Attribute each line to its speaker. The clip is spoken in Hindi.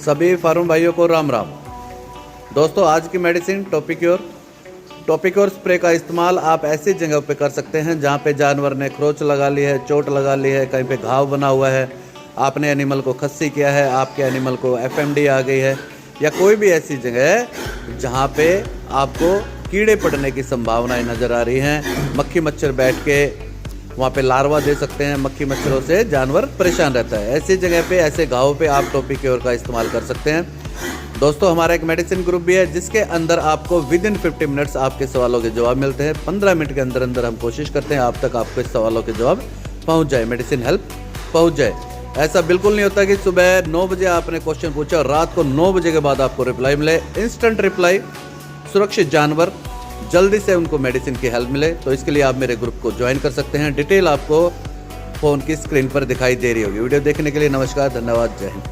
Speaker 1: सभी फार्म भाइयों को राम राम। दोस्तों, आज की मेडिसिन टॉपिक्योर स्प्रे का इस्तेमाल आप ऐसी जगह पे कर सकते हैं जहाँ पे जानवर ने खरोच लगा ली है, चोट लगा ली है, कहीं पे घाव बना हुआ है, आपने एनिमल को खस्सी किया है, आपके एनिमल को एफएमडी आ गई है, या कोई भी ऐसी जगह है जहाँ पे आपको कीड़े पड़ने की संभावनाएं नज़र आ रही हैं। मक्खी मच्छर बैठ के वहाँ पे लार्वा दे सकते हैं, मक्खी मच्छरों से जानवर परेशान रहता है। ऐसी जगह पे, ऐसे घाव पे आप टॉपिक्योर का इस्तेमाल कर सकते हैं। दोस्तों, हमारा एक मेडिसिन ग्रुप भी है जिसके अंदर आपको विद इन 50 मिनट्स आपके सवालों के जवाब मिलते हैं। 15 मिनट के अंदर अंदर हम कोशिश करते हैं आप तक आपके सवालों के जवाब पहुँच जाए, मेडिसिन हेल्प पहुँच जाए। ऐसा बिल्कुल नहीं होता कि सुबह 9 बजे आपने क्वेश्चन पूछा और रात को 9 बजे के बाद आपको रिप्लाई मिले। इंस्टेंट रिप्लाई, सुरक्षित जानवर, जल्दी से उनको मेडिसिन की हेल्प मिले। तो इसके लिए आप मेरे ग्रुप को ज्वाइन कर सकते हैं। डिटेल आपको फ़ोन की स्क्रीन पर दिखाई दे रही होगी। वीडियो देखने के लिए नमस्कार, धन्यवाद, जय हिंद।